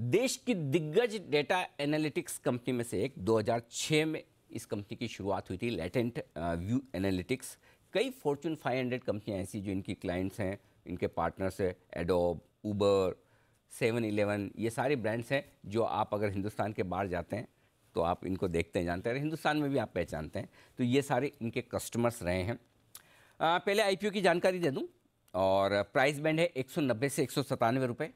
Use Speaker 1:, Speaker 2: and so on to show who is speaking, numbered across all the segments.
Speaker 1: देश की दिग्गज डेटा एनालिटिक्स कंपनी में से एक 2006 में इस कंपनी की शुरुआत हुई थी, लेटेंट व्यू एनालिटिक्स। कई फॉर्च्यून 500 कंपनियां ऐसी जो इनकी क्लाइंट्स हैं, इनके पार्टनर्स हैं, एडोब, उबर, 7-Eleven, ये सारे ब्रांड्स हैं जो आप अगर हिंदुस्तान के बाहर जाते हैं तो आप इनको देखते हैं, जानते हैं, हिंदुस्तान में भी आप पहचानते हैं। तो ये सारे इनके कस्टमर्स रहे हैं। पहले आईपीओ की जानकारी दे दूं, और प्राइस बैंड है 190 से 197 रुपये।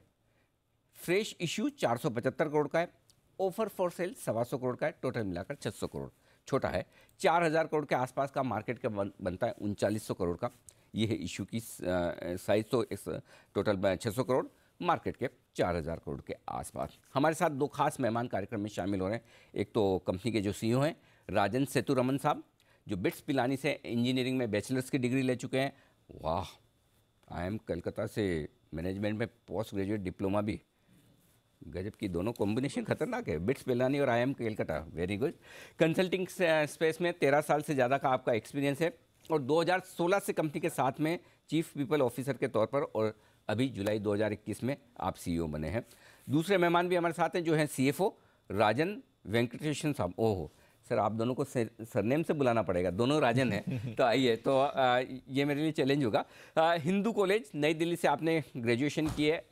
Speaker 1: फ्रेश इश्यू 475 करोड़ का है। ऑफर फॉर सेल 125 करोड़ का है। टोटल मिलाकर 600 करोड़, छोटा है। 4000 करोड़ के आसपास का मार्केट का बनता है 3900 करोड़ का। ये है इशू की साइज। तो इस टोटल 600 करोड़, मार्केट के 4000 करोड़ के आसपास। हमारे साथ दो खास मेहमान कार्यक्रम में शामिल हो रहे हैं। एक तो कंपनी के जो सीईओ हैं राजन सेतुरमन साहब, जो बिट्स पिलानी से इंजीनियरिंग में बैचलर्स की डिग्री ले चुके हैं। वाह, IIM कलकत्ता से मैनेजमेंट में पोस्ट ग्रेजुएट डिप्लोमा भी, गजब की दोनों कॉम्बिनेशन खतरनाक है, बिट्स पिलानी और IIM Calcutta. Very good. Consulting space में 13 साल से ज़्यादा का आपका एक्सपीरियंस है, और 2016 से कंपनी के साथ में चीफ पीपल ऑफिसर के तौर पर, और अभी जुलाई 2021 में आप CEO बने हैं। दूसरे मेहमान भी हमारे साथ हैं जो हैं CFO राजन वेंकटेशन साहब। ओहो सर, आप दोनों को सरनेम से बुलाना पड़ेगा, दोनों राजन हैं। तो आइए, तो ये मेरे लिए चैलेंज होगा। हिंदू कॉलेज नई दिल्ली से आपने ग्रेजुएशन की है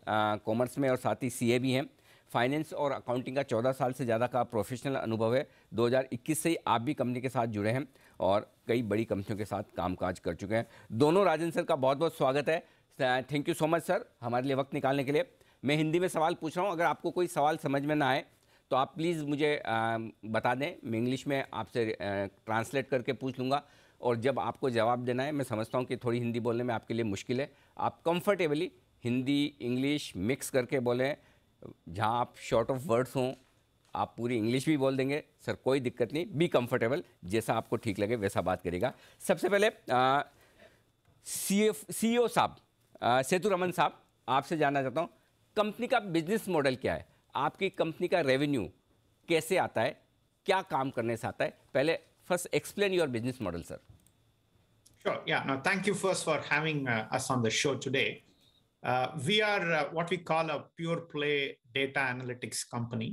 Speaker 1: कॉमर्स में, और साथ ही CA भी हैं। फाइनेंस और अकाउंटिंग का 14 साल से ज़्यादा का प्रोफेशनल अनुभव है। 2021 से ही आप भी कंपनी के साथ जुड़े हैं और कई बड़ी कंपनियों के साथ कामकाज कर चुके हैं। दोनों राजन सर का बहुत बहुत स्वागत है। Thank you so much sir, हमारे लिए वक्त निकालने के लिए। मैं हिंदी में सवाल पूछ रहा हूँ, अगर आपको कोई सवाल समझ में ना आए तो आप प्लीज़ मुझे बता दें। मैं इंग्लिश में आपसे ट्रांसलेट करके पूछ लूँगा, और जब आपको जवाब देना है, मैं समझता हूँ कि थोड़ी हिंदी बोलने में आपके लिए मुश्किल है, आप कंफर्टेबली हिंदी इंग्लिश मिक्स करके बोलें। जहाँ आप शॉर्ट ऑफ वर्ड्स हों आप पूरी इंग्लिश भी बोल देंगे सर, कोई दिक्कत नहीं। बी कंफर्टेबल, जैसा आपको ठीक लगे वैसा बात करेगा। सबसे पहले CEO साहब, सेतुरमन साहब, आपसे जानना चाहता हूँ कंपनी का बिजनेस मॉडल क्या है, आपकी कंपनी का रेवेन्यू कैसे आता है, क्या काम करने से आता है। पहले first explain your business model sir.
Speaker 2: Sure. Yeah. No, thank you first for having us on the show today. We are what we call a pure play data analytics company.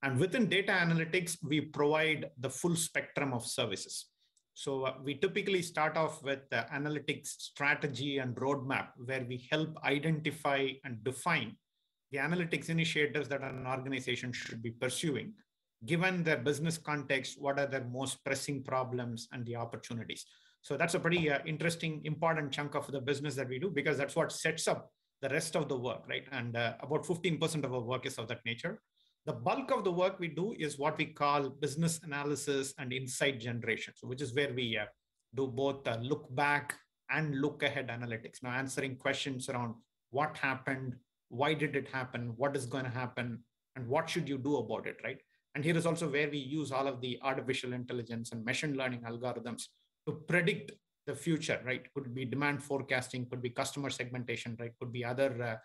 Speaker 2: And within data analytics, we provide the full spectrum of services. So we typically start off with the analytics strategy and roadmap, where we help identify and define the analytics initiatives that an organization should be pursuing. Given their business context, what are their most pressing problems and the opportunities? So that's a pretty interesting, important chunk of the business that we do, because that's what sets up the rest of the work, right? And about 15% of our work is of that nature. The bulk of the work we do is what we call business analysis and insight generation, so which is where we do both look back and look ahead analytics. Now, answering questions around what happened, why did it happen, what is going to happen, and what should you do about it, right? And here is also where we use all of the artificial intelligence and machine learning algorithms to predict the future, right? Could be demand forecasting, could be customer segmentation, right? Could be other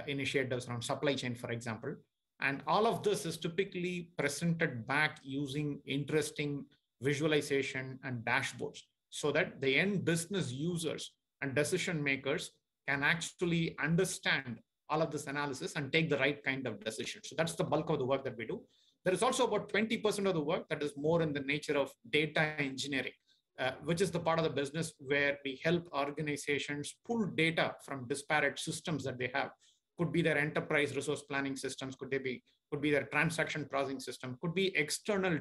Speaker 2: initiatives around supply chain, for example. And all of this is typically presented back using interesting visualization and dashboards, so that the end business users and decision makers can actually understand all of this analysis and take the right kind of decision. So that's the bulk of the work that we do. There is also about 20% of the work that is more in the nature of data engineering, which is the part of the business where we help organizations pull data from disparate systems that they have. Could be their enterprise resource planning systems, could be their transaction processing system, could be external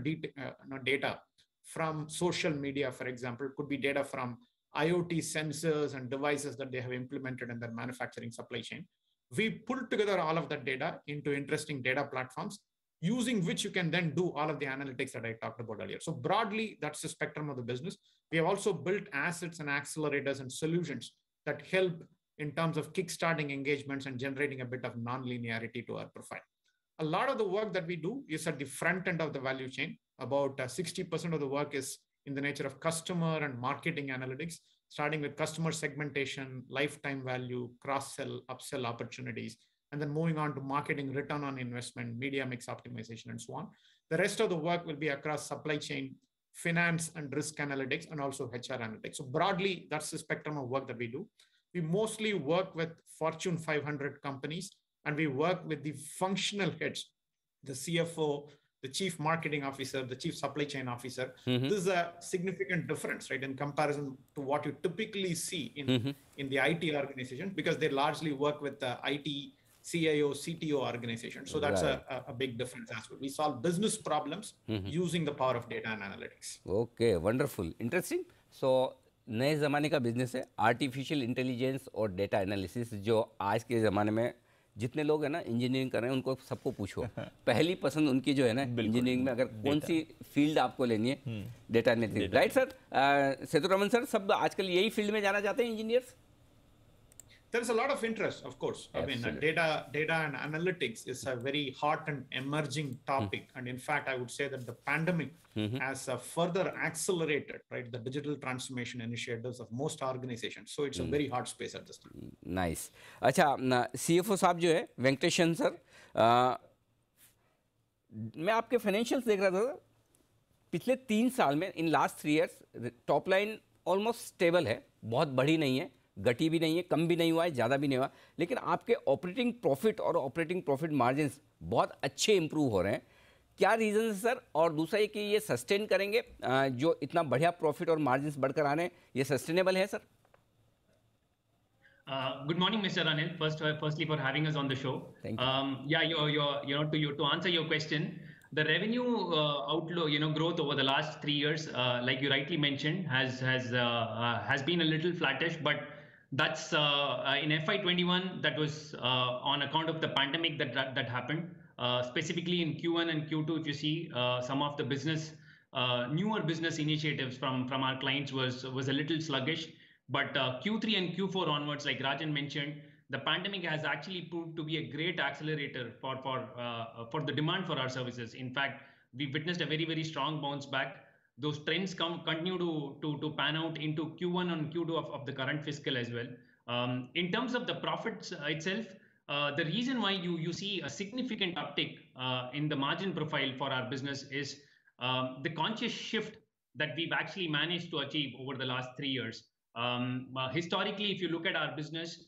Speaker 2: data from social media, for example, could be data from IoT sensors and devices that they have implemented in their manufacturing supply chain. We pull together all of that data into interesting data platforms, using which you can then do all of the analytics that I talked about earlier. So broadly, that's the spectrum of the business. We have also built assets and accelerators and solutions that help in terms of kickstarting engagements and generating a bit of non-linearity to our profile. A lot of the work that we do is at the front end of the value chain. About 60% of the work is in the nature of customer and marketing analytics, starting with customer segmentation, lifetime value, cross-sell, upsell opportunities, and then moving on to marketing, return on investment, media mix optimization, and so on. The rest of the work will be across supply chain, finance and risk analytics, and also HR analytics. So broadly, that's the spectrum of work that we do. We mostly work with Fortune 500 companies, and we work with the functional heads the CFO, the chief marketing officer, the chief supply chain officer.
Speaker 1: Mm-hmm.
Speaker 2: This is a significant difference, right, in comparison to what you typically see in the IT organization, because they largely work with the IT CIO, CTO organization. So that's
Speaker 1: Right.
Speaker 2: a big difference as well. We solve business problems using the power of data and analytics.
Speaker 1: Okay, wonderful, interesting. So नए ज़माने का business है artificial intelligence और data analysis, जो आज के ज़माने में जितने लोग हैं ना इंजीनियरिंग कर रहे हैं उनको सबको पूछो पहली पसंद उनकी जो है ना इंजीनियरिंग में, अगर कौन सी फील्ड आपको लेनी है, data analytics, right sir? Sethuraman sir, सब आजकल यही फील्ड में जाना चाहते हैं engineers.
Speaker 2: There's a lot of interest, of course.
Speaker 1: Absolutely.
Speaker 2: I mean, data and analytics is a very hot and emerging topic. And in fact, I would say that the pandemic has further accelerated, right, the digital transformation initiatives of most organizations. So it's a very hot space at this time.
Speaker 1: Nice. अच्छा, CFO साहब जो है Venkatesan sir, मैं आपके financials देख रहा था, पिछले 3 साल में, in last 3 years, top line almost stable है, बहुत बढ़ी नहीं है, घटी भी नहीं है, कम भी नहीं हुआ है, ज़्यादा भी नहीं हुआ, लेकिन आपके ऑपरेटिंग प्रॉफिट और ऑपरेटिंग प्रॉफिट मार्जिन्स बहुत अच्छे इंप्रूव हो रहे हैं. क्या रीज़न है सर? और दूसरा ये कि ये सस्टेन करेंगे, जो इतना बढ़िया प्रॉफिट और मार्जिन्स बढ़कर आ रहे हैं, ये सस्टेनेबल है sir?
Speaker 3: Good morning, Mr. Anil. Firstly, for having us on the show.
Speaker 1: Thank you.
Speaker 3: Yeah, to answer your question, the revenue outlook, growth over the last 3 years, like you rightly mentioned, has been a little flattish, but that's in FY21. That was on account of the pandemic that happened. Specifically in Q1 and Q2, if you see, some of the newer business initiatives from our clients was a little sluggish. But Q3 and Q4 onwards, like Rajan mentioned, the pandemic has actually proved to be a great accelerator for the demand for our services. In fact, we witnessed a very, very strong bounce back. Those trends continue to pan out into Q1 and Q2 of the current fiscal as well. In terms of the profits itself, the reason why you see a significant uptick in the margin profile for our business is the conscious shift that we've actually managed to achieve over the last 3 years. Historically, if you look at our business,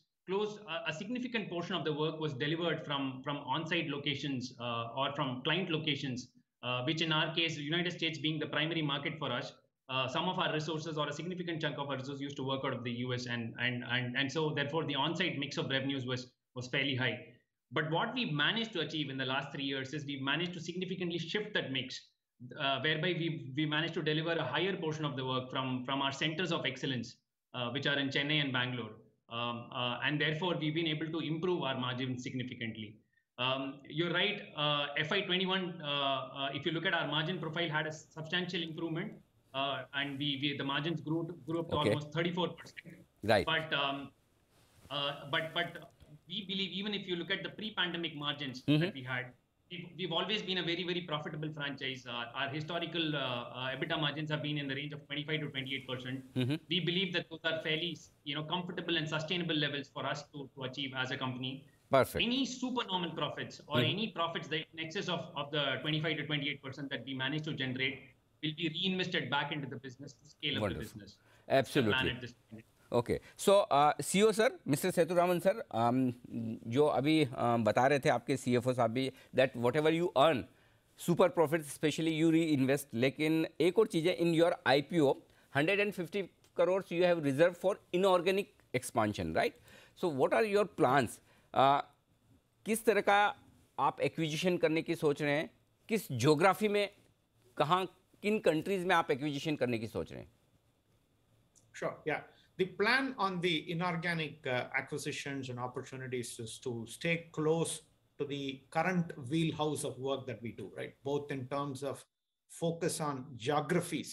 Speaker 3: a significant portion of the work was delivered from on-site locations or from client locations, which in our case, United States being the primary market for us, some of our resources or a significant chunk of our resources used to work out of the US, and so therefore the on-site mix of revenues was fairly high. But what we've managed to achieve in the last 3 years is we've managed to significantly shift that mix, whereby we managed to deliver a higher portion of the work from our centers of excellence, which are in Chennai and Bangalore. And therefore, we've been able to improve our margins significantly. You're right, FY21, if you look at our margin profile, had a substantial improvement, and the margins grew up to almost 34%.
Speaker 1: Right.
Speaker 3: But we believe, even if you look at the pre-pandemic margins that we had, we've always been a very, very profitable franchise. Our historical EBITDA margins have been in the range of 25 to 28%. We believe that those are fairly, comfortable and sustainable levels for us to achieve as a company.
Speaker 1: Perfect.
Speaker 3: Any supernormal profits or any profits that in excess of the 25 to 28% that we manage to generate will be reinvested back into the business to scale up the business.
Speaker 1: Absolutely. Okay, so CEO sir, mister Seturaman sir, जो अभी बता रहे थे आपके CFO साहब भी, that whatever you earn super profit specially you reinvest, लेकिन एक और चीज़ है, in your IPO 150 crore you have reserve for inorganic expansion, right? So what are your plans? किस तरह का आप एक्विजिशन करने की सोच रहे हैं? किस ज्योग्राफी में, कहाँ, किन कंट्रीज में आप एक्विजिशन करने की सोच रहे हैं?
Speaker 2: Sure, yeah. The plan on the inorganic acquisitions and opportunities is to stay close to the current wheelhouse of work that we do, right? Both in terms of focus on geographies,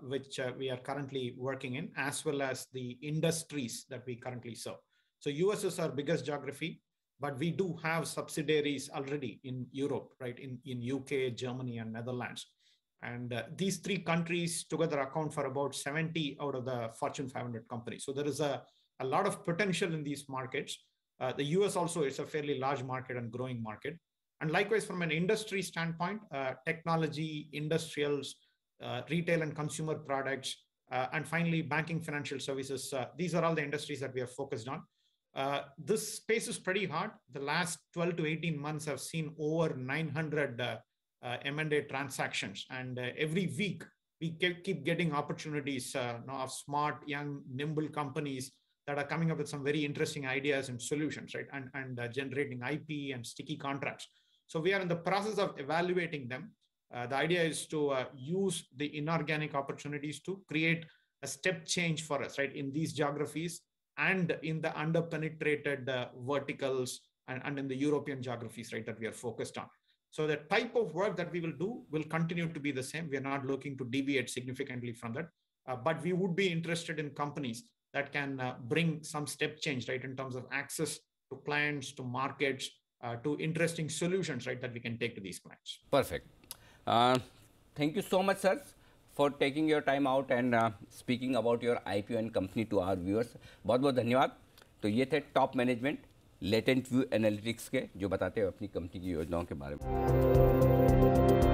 Speaker 2: which we are currently working in, as well as the industries that we currently serve. So US is our biggest geography, but we do have subsidiaries already in Europe, right? In UK, Germany, and Netherlands. And these 3 countries together account for about 70 out of the Fortune 500 companies. So there is a lot of potential in these markets. The US also is a fairly large market and growing market. And likewise, from an industry standpoint, technology, industrials, retail and consumer products, and finally, banking financial services. These are all the industries that we are focused on. This space is pretty hot. The last 12 to 18 months have seen over 900 M&A transactions, and every week we keep getting opportunities of smart, young, nimble companies that are coming up with some very interesting ideas and solutions, right? And generating IP and sticky contracts. So we are in the process of evaluating them. The idea is to use the inorganic opportunities to create a step change for us, right, in these geographies and in the under-penetrated verticals and in the European geographies, right, that we are focused on. So the type of work that we will do will continue to be the same. We are not looking to deviate significantly from that, but we would be interested in companies that can bring some step change, right, in terms of access to clients, to markets, to interesting solutions, right, that we can take to these clients.
Speaker 1: Perfect. Thank you so much, sir, for taking your time out and speaking about your IPO and company to our viewers. बहुत बहुत धन्यवाद. तो ये थे top management latent view analytics के, जो बताते हैं अपनी कंपनी की योजनाओं के बारे में.